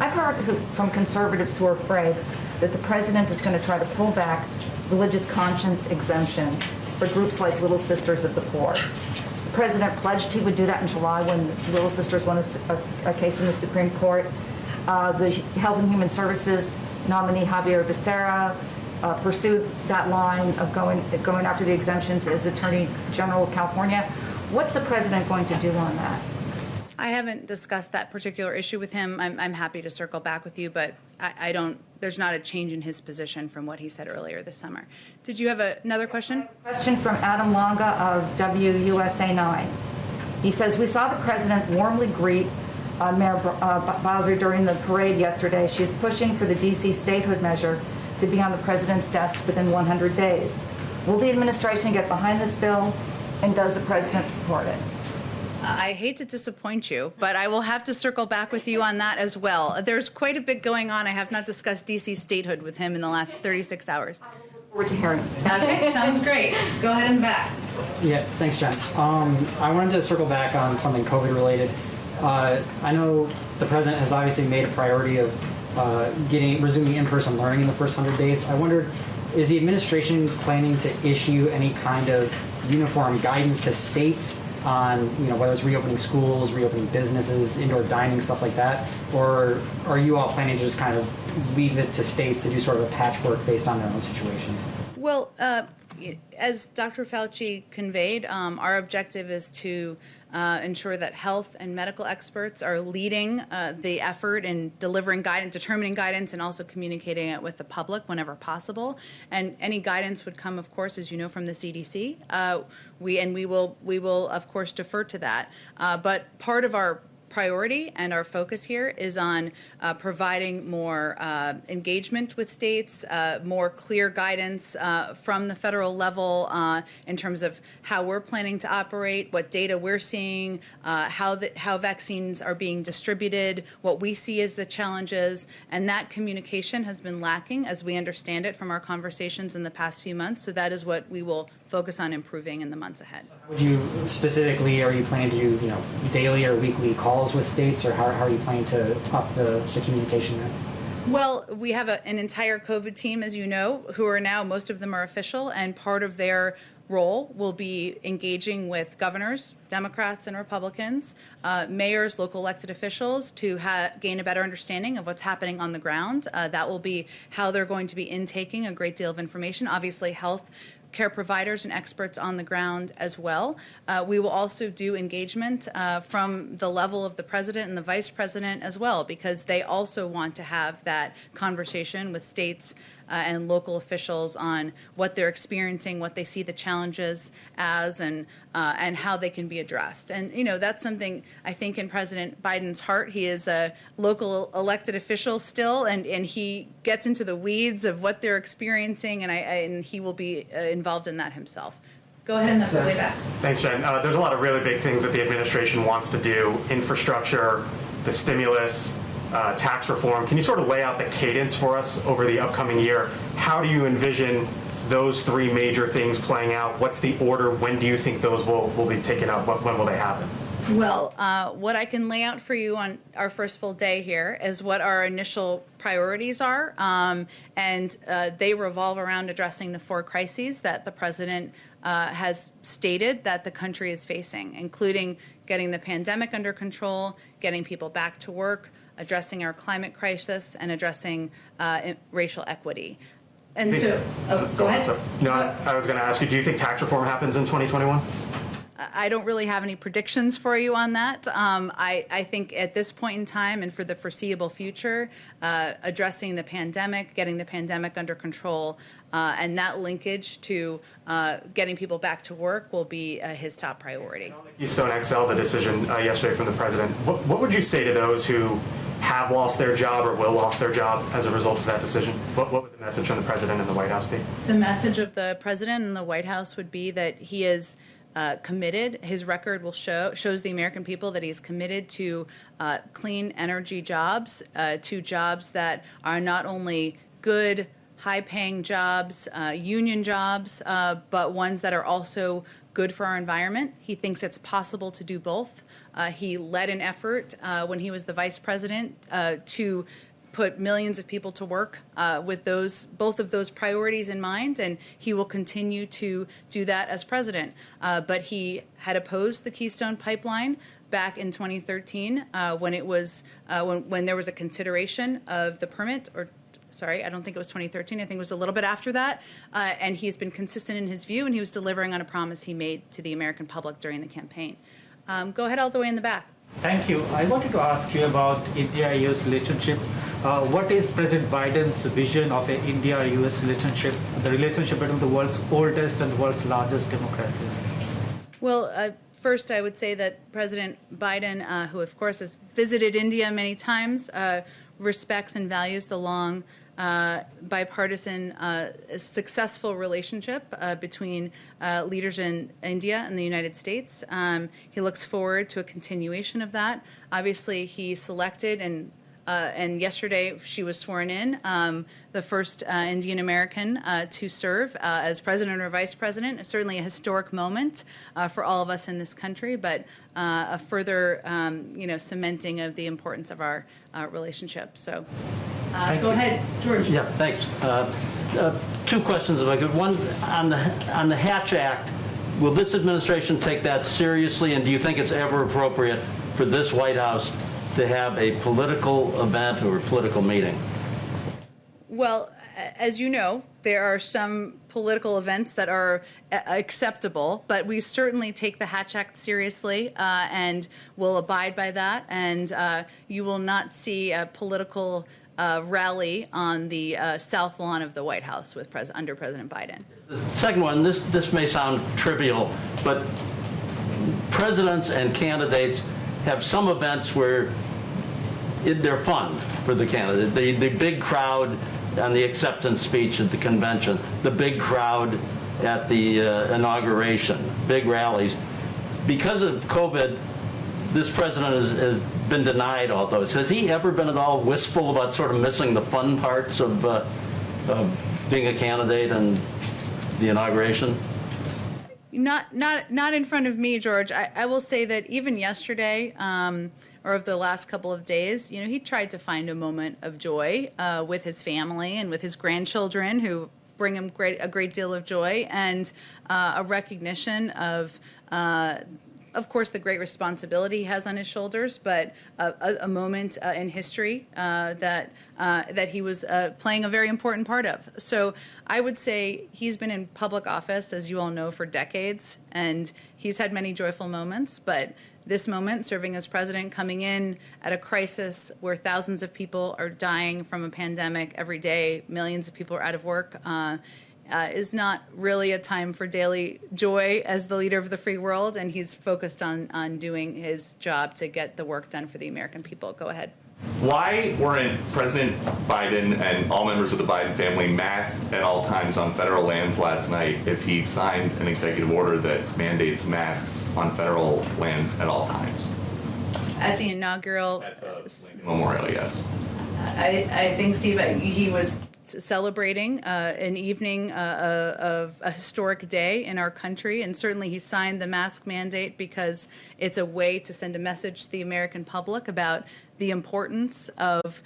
I've heard from conservatives who are afraid that the president is going to try to pull back religious conscience exemptions for groups like Little Sisters of the Poor. The president pledged he would do that in July when Little Sisters won a case in the Supreme Court. The Health and Human Services nominee Javier Becerra pursued that line of going after the exemptions as Attorney General of California. What's the president going to do on that? I haven't discussed that particular issue with him. I'm happy to circle back with you, but I don't. There's not a change in his position from what he said earlier this summer. Did you have another question? Question from Adam Longa of WUSA 9. He says, we saw the president warmly greet Mayor Bowser during the parade yesterday. She is pushing for the D.C. statehood measure to be on the president's desk within 100 days. Will the administration get behind this bill, and does the president support it? I hate to disappoint you, but I will have to circle back with you on that as well. There's quite a bit going on. I have not discussed D.C. statehood with him in the last 36 hours. I look forward to hearing it. Okay, sounds great. Go ahead and back. Yeah, thanks, Jen. I wanted to circle back on something COVID related. I know the president has obviously made a priority of resuming in-person learning in the first 100 days. I wondered, is the administration planning to issue any kind of uniform guidance to states on, whether it's reopening schools, reopening businesses, indoor dining, stuff like that? Or are you all planning to just kind of leave it to states to do sort of a patchwork based on their own situations? Well, as Dr. Fauci conveyed, our objective is to ensure that health and medical experts are leading the effort in delivering guidance, determining guidance, and also communicating it with the public whenever possible. And any guidance would come, of course, as you know, from the CDC. We will, of course, defer to that. But part of our priority and our focus here is on providing more engagement with states, more clear guidance from the federal level in terms of how we're planning to operate, what data we're seeing, how vaccines are being distributed, what we see as the challenges, and that communication has been lacking as we understand it from our conversations in the past few months. So that is what we will focus on improving in the months ahead. Would you specifically, are you planning to do daily or weekly calls with states, or how are you planning to up the communication there? Well, we have an entire COVID team, as you know, who are now, most of them are official, and part of their role will be engaging with governors, Democrats and Republicans, mayors, local elected officials to gain a better understanding of what's happening on the ground. That will be how they're going to be intaking a great deal of information. Obviously, health care providers and experts on the ground as well. We will also do engagement from the level of the president and the vice president as well, because they also want to have that conversation with states and local officials on what they're experiencing, what they see the challenges as, and how they can be addressed. And that's something I think in President Biden's heart. He is a local elected official still, and he gets into the weeds of what they're experiencing, and he will be involved in that himself. Go ahead and way back. Thanks, Jen. There's a lot of really big things that the administration wants to do: infrastructure, the stimulus, tax reform. Can you sort of lay out the cadence for us over the upcoming year? How do you envision those three major things playing out? What's the order? When do you think those will be taken up? When will they happen? Well, what I can lay out for you on our first full day here is what our initial priorities are, and they revolve around addressing the 4 crises that the president has stated that the country is facing, including getting the pandemic under control, getting people back to work, addressing our climate crisis, and addressing racial equity. And so, go ahead. No, I was going to ask you, do you think tax reform happens in 2021? I don't really have any predictions for you on that. I think at this point in time and for the foreseeable future, addressing the pandemic, getting the pandemic under control, and that linkage to getting people back to work will be his top priority. Keystone XL, the decision yesterday from the president, what would you say to those who have lost their job or will lose their job as a result of that decision? What would the message from the president and the White House be? The message of the president and the White House would be that he is committed. His record will shows the American people that he's committed to clean energy jobs, to jobs that are not only good, high-paying jobs, union jobs, but ones that are also good for our environment. He thinks it's possible to do both. He led an effort when he was the vice president to put millions of people to work with both of those priorities in mind, and he will continue to do that as president. But he had opposed the Keystone Pipeline back in 2013 when it was when there was a consideration of the permit, or sorry, I don't think it was 2013. I think it was a little bit after that. And he's been consistent in his view, and he was delivering on a promise he made to the American public during the campaign. Go ahead all the way in the back. Thank you. I wanted to ask you about India-US relationship. What is President Biden's vision of an India-US relationship, the relationship between the world's oldest and the world's largest democracies? Well, first I would say that President Biden, who of course has visited India many times, respects and values the long bipartisan, successful relationship between leaders in India and the United States. He looks forward to a continuation of that. Obviously, he selected and yesterday she was sworn in, the first Indian American to serve as president or vice president. Certainly a historic moment for all of us in this country, but a further, cementing of the importance of our relationship. So, go ahead, George. Yeah, thanks. 2 questions, if I could. One on the Hatch Act. Will this administration take that seriously, and do you think it's ever appropriate for this White House to have a political event or a political meeting? Well, as you know, there are some political events that are acceptable, but we certainly take the Hatch Act seriously and will abide by that. And you will not see a political rally on the South Lawn of the White House with under President Biden. The second one, this may sound trivial, but presidents and candidates have some events where they're fun for the candidate. The big crowd on the acceptance speech at the convention, the big crowd at the inauguration, big rallies. Because of COVID, this president has been denied all those. Has he ever been at all wistful about sort of missing the fun parts of being a candidate and the inauguration? Not in front of me, George. I will say that even yesterday, or of the last couple of days, he tried to find a moment of joy with his family and with his grandchildren, who bring him a great deal of joy, and a recognition of of course, the great responsibility he has on his shoulders, but a moment in history that he was playing a very important part of. So I would say he's been in public office, as you all know, for decades, and he's had many joyful moments, but this moment, serving as president, coming in at a crisis where thousands of people are dying from a pandemic every day, millions of people are out of work, is not really a time for daily joy as the leader of the free world, and he's focused on doing his job to get the work done for the American people. Go ahead. Why weren't President Biden and all members of the Biden family masked at all times on federal lands last night if he signed an executive order that mandates masks on federal lands at all times? At the inaugural Memorial, yes. I think, Steve, he was celebrating an evening of a historic day in our country, and certainly he signed the mask mandate because it's a way to send a message to the American public about the importance of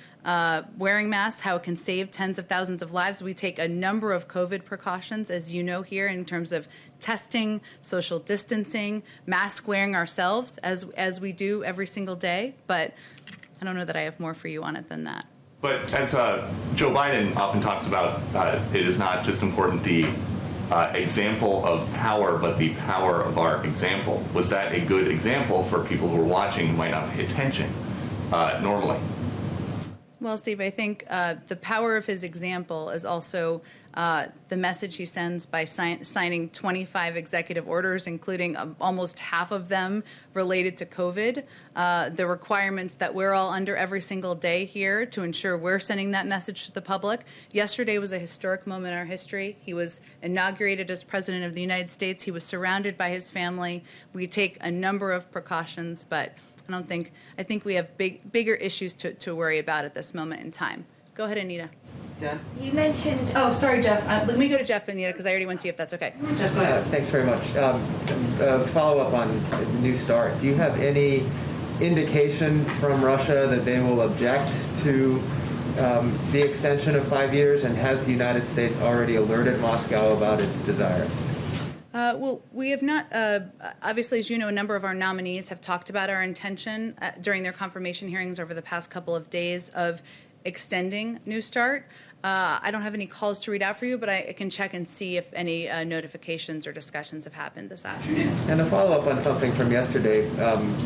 wearing masks, how it can save tens of thousands of lives. We take a number of COVID precautions, as you know here, in terms of testing, social distancing, mask wearing ourselves, as we do every single day. But I don't know that I have more for you on it than that. But as Joe Biden often talks about, it is not just important the example of power, but the power of our example. Was that a good example for people who are watching who might not pay attention normally? Well, Steve, I think the power of his example is also the message he sends by signing 25 executive orders, including almost half of them related to COVID, the requirements that we're all under every single day here to ensure we're sending that message to the public. Yesterday was a historic moment in our history. He was inaugurated as President of the United States. He was surrounded by his family. We take a number of precautions, but I think we have bigger issues to worry about at this moment in time. Go ahead, Anita. Jen? You mentioned... Oh, sorry, Jeff. Let me go to Jeff, Anita, because I already went to you, if that's okay. Jeff, go ahead. Thanks very much. Follow up on the New START. Do you have any indication from Russia that they will object to the extension of 5 years, and has the United States already alerted Moscow about its desire? Well, we have not, obviously, as you know, a number of our nominees have talked about our intention during their confirmation hearings over the past couple of days of extending New START. I don't have any calls to read out for you, but I can check and see if any notifications or discussions have happened this afternoon. And a follow-up on something from yesterday,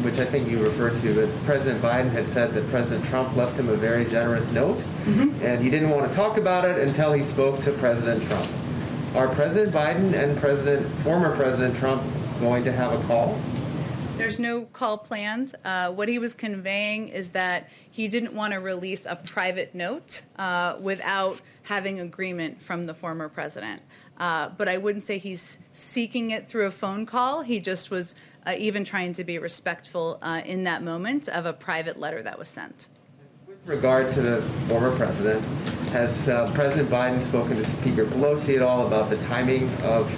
which I think you referred to, that President Biden had said that President Trump left him a very generous note, and he didn't want to talk about it until he spoke to President Trump. Are President Biden and former President Trump going to have a call? There's no call planned. What he was conveying is that he didn't want to release a private note without having agreement from the former president. But I wouldn't say he's seeking it through a phone call. He just was even trying to be respectful in that moment of a private letter that was sent. With regard to the former president, has President Biden spoken to Speaker Pelosi at all about the timing of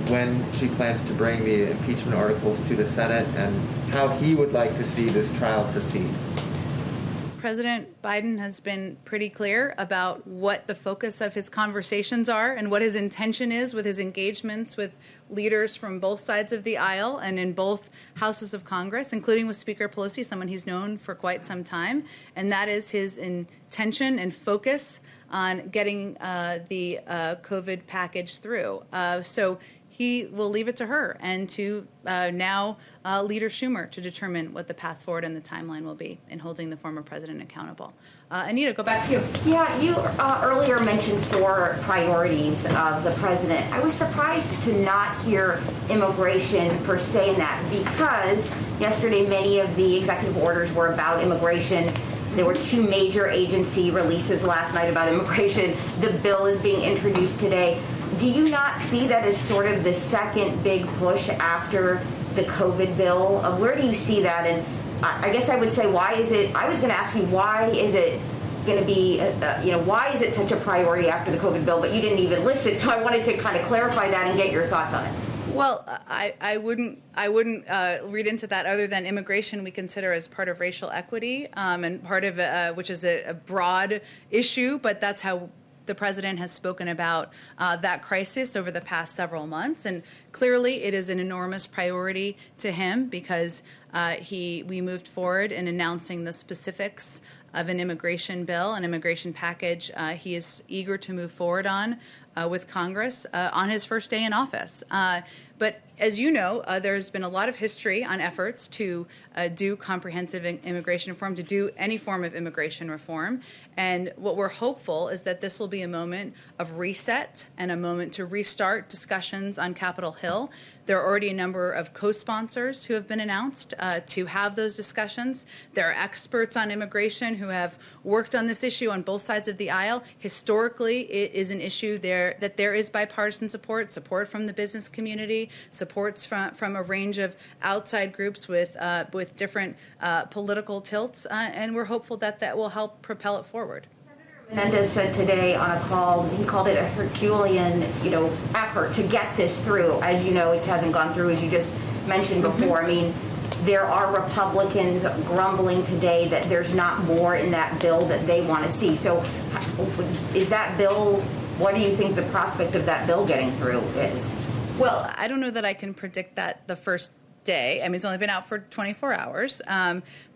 when she plans to bring the impeachment articles to the Senate and how he would like to see this trial proceed? President Biden has been pretty clear about what the focus of his conversations are and what his intention is with his engagements with leaders from both sides of the aisle and in both houses of Congress, including with Speaker Pelosi, someone he's known for quite some time. And that is his intention and focus on getting the COVID package through. So he will leave it to her and to now Leader Schumer to determine what the path forward and the timeline will be in holding the former president accountable. Anita, go back to you. Yeah, you earlier mentioned 4 priorities of the president. I was surprised to not hear immigration per se in that, because yesterday many of the executive orders were about immigration. There were 2 major agency releases last night about immigration. The bill is being introduced today. Do you not see that as sort of the second big push after the COVID bill? Where do you see that? And I guess I would say, why is it, I was going to ask you, why is it going to be, why is it such a priority after the COVID bill, but you didn't even list it, so I wanted to kind of clarify that and get your thoughts on it. Well, I wouldn't read into that other than immigration we consider as part of racial equity and part of which is a broad issue, but that's how the president has spoken about that crisis over the past several months, and clearly it is an enormous priority to him because we moved forward in announcing the specifics of an immigration bill, an immigration package he is eager to move forward on with Congress on his first day in office. But as you know, there's been a lot of history on efforts to do comprehensive immigration reform, to do any form of immigration reform. And what we're hopeful is that this will be a moment of reset and a moment to restart discussions on Capitol Hill. There are already a number of co-sponsors who have been announced to have those discussions. There are experts on immigration who have worked on this issue on both sides of the aisle. Historically, it is an issue that there is bipartisan support from the business community, supports from a range of outside groups with different political tilts, and we're hopeful that that will help propel it forward. Menendez said today on a call, he called it a Herculean, effort to get this through. As you know, it hasn't gone through, as you just mentioned before. I mean, there are Republicans grumbling today that there's not more in that bill that they want to see. So is that bill, what do you think the prospect of that bill getting through is? Well, I don't know that I can predict that the first day. I mean, it's only been out for 24 hours.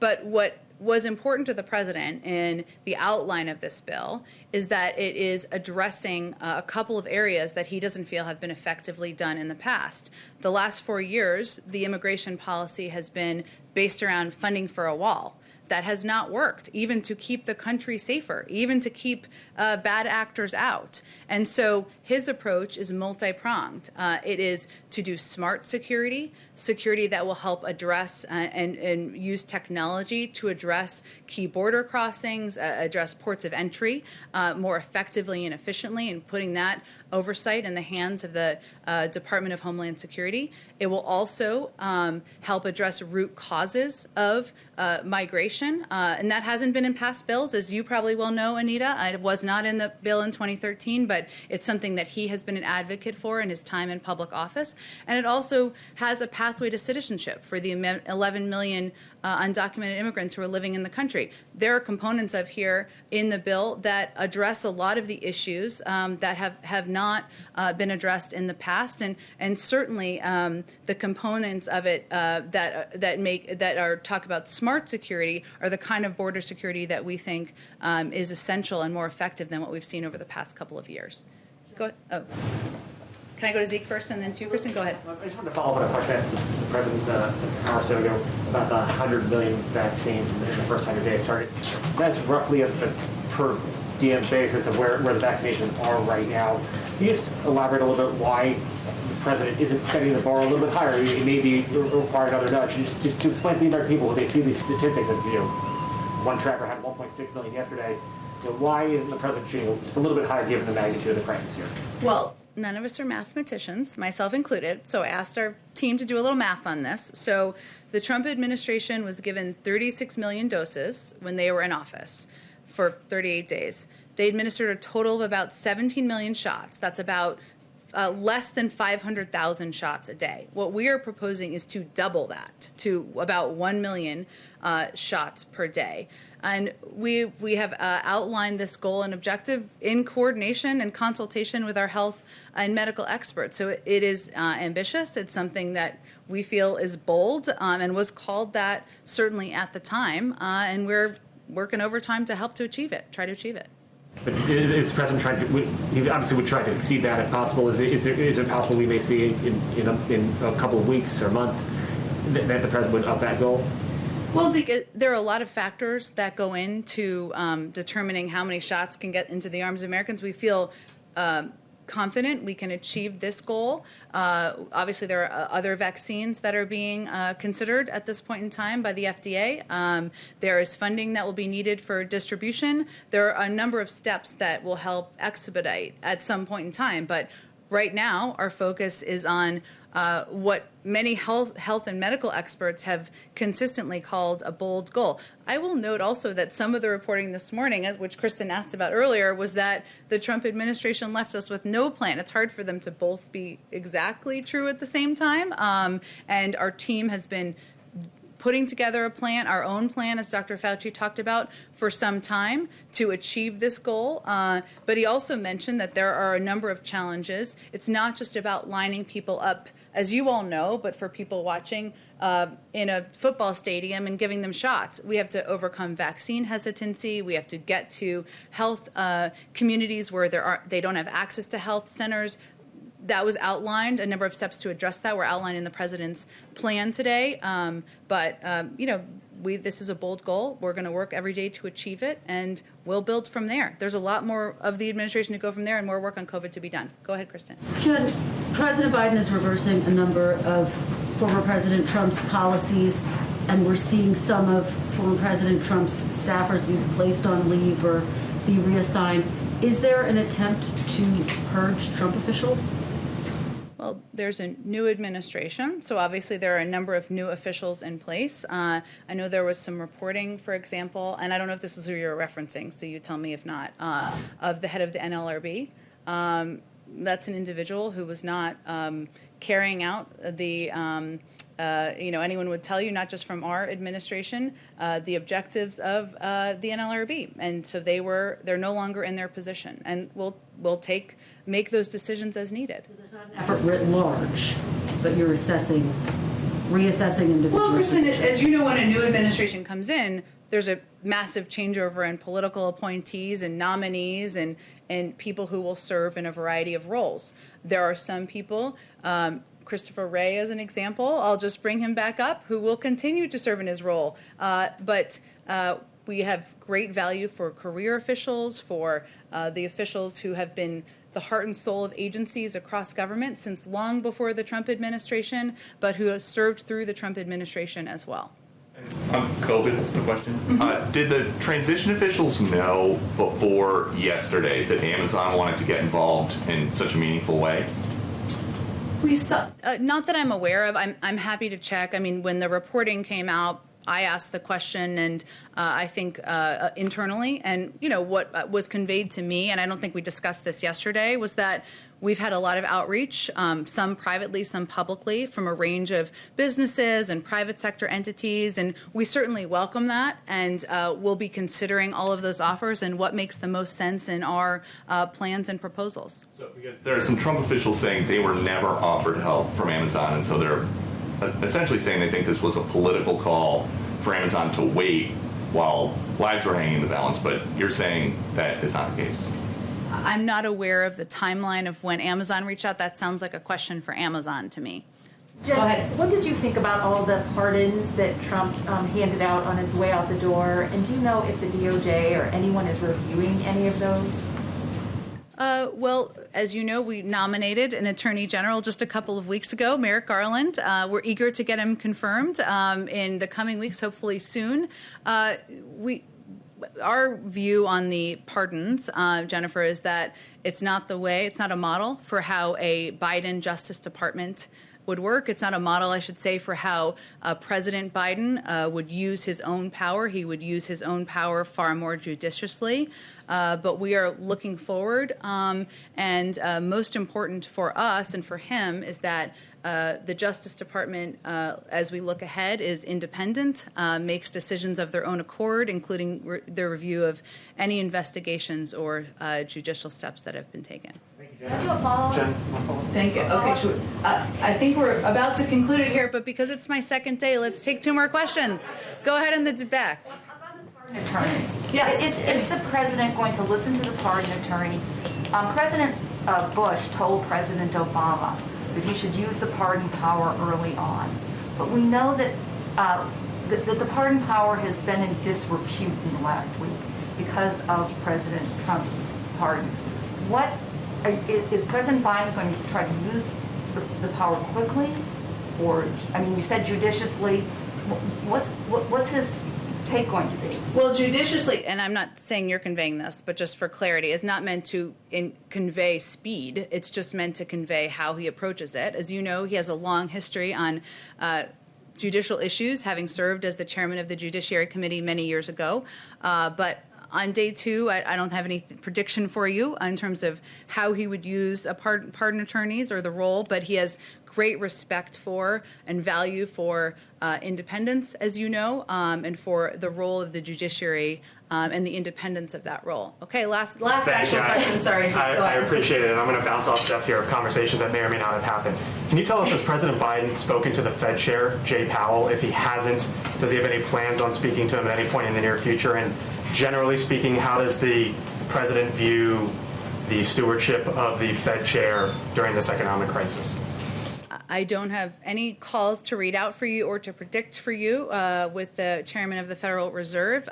But what was important to the president in the outline of this bill is that it is addressing a couple of areas that he doesn't feel have been effectively done in the past. The last 4 years, the immigration policy has been based around funding for a wall. That has not worked, even to keep the country safer, even to keep bad actors out. And so his approach is multi-pronged. It is to do smart security that will help address and use technology to address key border crossings, address ports of entry more effectively and efficiently, and putting that oversight in the hands of the Department of Homeland Security. It will also help address root causes of migration, and that hasn't been in past bills, as you probably well know, Anita. It was not in the bill in 2013, but it's something that he has been an advocate for in his time in public office. And it also has a pathway to citizenship for the 11 million undocumented immigrants who are living in the country. There are components of here in the bill that address a lot of the issues that have not been addressed in the past, and certainly the components of it that are talk about smart security are the kind of border security that we think is essential and more effective than what we've seen over the past couple of years. Go ahead. Oh. Can I go to Zeke first and then to you, Kristen? Go ahead. I just wanted to follow up on a question I asked the President an hour or so ago about the 100 million vaccines in the first 100 days target. That's roughly a per diem basis of where the vaccinations are right now. Can you just elaborate a little bit why the President isn't setting the bar a little bit higher? It may be require another nudge. Just to explain to the American people when they see these statistics of, one tracker had 1.6 million yesterday. Why isn't the President shooting just a little bit higher given the magnitude of the crisis here? Well, none of us are mathematicians, myself included, so I asked our team to do a little math on this. So the Trump administration was given 36 million doses when they were in office for 38 days. They administered a total of about 17 million shots. That's about less than 500,000 shots a day. What we are proposing is to double that to about 1 million shots per day. And we have outlined this goal and objective in coordination and consultation with our health and medical experts. So it is ambitious. It's something that we feel is bold and was called that certainly at the time. And we're working overtime to help to achieve it, try to achieve it. But is the President trying to, he obviously would try to exceed that if possible. Is it possible we may see in a couple of weeks or a month that the President would up that goal? Well, Zeke, there are a lot of factors that go into determining how many shots can get into the arms of Americans. We feel confident we can achieve this goal. Obviously, there are other vaccines that are being considered at this point in time by the FDA. There is funding that will be needed for distribution. There are a number of steps that will help expedite at some point in time. But right now, our focus is on what many health and medical experts have consistently called a bold goal. I will note also that some of the reporting this morning, which Kristen asked about earlier, was that the Trump administration left us with no plan. It's hard for them to both be exactly true at the same time. And our team has been putting together a plan, our own plan, as Dr. Fauci talked about, for some time to achieve this goal. But he also mentioned that there are a number of challenges. It's not just about lining people up, as you all know, but for people watching in a football stadium and giving them shots. We have to overcome vaccine hesitancy. We have to get to health communities where they don't have access to health centers. That was outlined. A number of steps to address that were outlined in the president's plan today. This is a bold goal. We're going to work every day to achieve it, and we'll build from there. There's a lot more of the administration to go from there, and more work on COVID to be done. Go ahead, Kristen. Jen, President Biden is reversing a number of former President Trump's policies, and we're seeing some of former President Trump's staffers be placed on leave or be reassigned. Is there an attempt to purge Trump officials? Well, there's a new administration, so obviously there are a number of new officials in place. I know there was some reporting, for example, and I don't know if this is who you're referencing, so you tell me if not, of the head of the NLRB. That's an individual who was not carrying out the, anyone would tell you, not just from our administration, the objectives of the NLRB. And so they're no longer in their position, and we'll make those decisions as needed. So there's not an effort writ large, but you're reassessing individuals. Well, Kristen, as you know, when a new administration comes in, there's a massive changeover in political appointees and nominees and people who will serve in a variety of roles. There are some people, Christopher Wray as an example, I'll just bring him back up, who will continue to serve in his role. But we have great value for career officials, for the officials who have been the heart and soul of agencies across government since long before the Trump administration, but who have served through the Trump administration as well. On COVID, the question. Did the transition officials know before yesterday that Amazon wanted to get involved in such a meaningful way? We saw, not that I'm aware of. I'm happy to check. I mean, when the reporting came out, I asked the question, and I think internally, and what was conveyed to me, and I don't think we discussed this yesterday, was that we've had a lot of outreach, some privately, some publicly, from a range of businesses and private sector entities, and we certainly welcome that, and we'll be considering all of those offers and what makes the most sense in our plans and proposals. So, because there are some Trump officials saying they were never offered help from Amazon, and so they're essentially saying they think this was a political call for Amazon to wait while lives were hanging in the balance, but you're saying that is not the case. I'm not aware of the timeline of when Amazon reached out. That sounds like a question for Amazon to me. Jen, what did you think about all the pardons that Trump handed out on his way out the door? And do you know if the DOJ or anyone is reviewing any of those? Well, as you know, we nominated an attorney general just a couple of weeks ago, Merrick Garland. We're eager to get him confirmed in the coming weeks, hopefully soon. Our view on the pardons, Jennifer, is that it's not a model for how a Biden Justice Department would work. It's not a model, I should say, for how President Biden would use his own power. He would use his own power far more judiciously. But we are looking forward. And most important for us and for him is that the Justice Department, as we look ahead, is independent, makes decisions of their own accord, including the review of any investigations or judicial steps that have been taken. Can I do a follow-up? Thank you. Okay, I think we're about to conclude it here, but because it's my second day, let's take two more questions. Go ahead in the back. Attorneys. Yes. Is the president going to listen to the pardon attorney? President Bush told President Obama that he should use the pardon power early on. But we know that the pardon power has been in disrepute in the last week because of President Trump's pardons. Is President Biden going to try to use the power quickly? Or, you said judiciously. What's his take going to be? Well, judiciously, and I'm not saying you're conveying this, but just for clarity, is not meant to convey speed. It's just meant to convey how he approaches it. As you know, he has a long history on judicial issues, having served as the chairman of the Judiciary Committee many years ago. But On day 2, I don't have any prediction for you in terms of how he would use pardon attorneys or the role, but he has great respect for and value for independence, as you know, and for the role of the judiciary and the independence of that role. Okay, last actual question. Sorry. I appreciate it, and I'm going to bounce off Jeff here of conversations that may or may not have happened. Can you tell us, has President Biden spoken to the Fed chair, Jay Powell? If he hasn't, does he have any plans on speaking to him at any point in the near future? And generally speaking, how does the president view the stewardship of the Fed chair during this economic crisis? I don't have any calls to read out for you or to predict for you with the chairman of the Federal Reserve.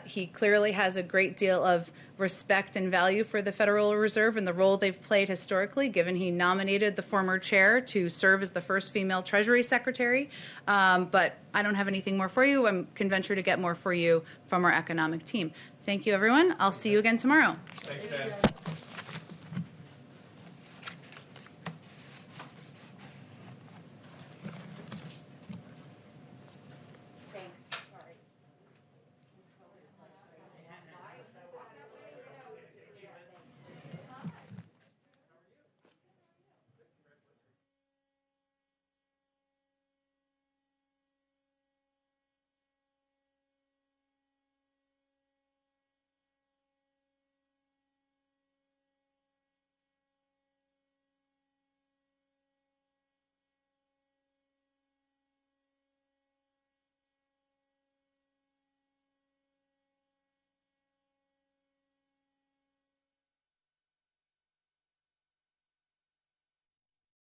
He clearly has a great deal of respect and value for the Federal Reserve and the role they've played historically, given he nominated the former chair to serve as the first female Treasury Secretary. But I don't have anything more for you. I can venture to get more for you from our economic team. Thank you, everyone. I'll see you again tomorrow. Thanks, Ben.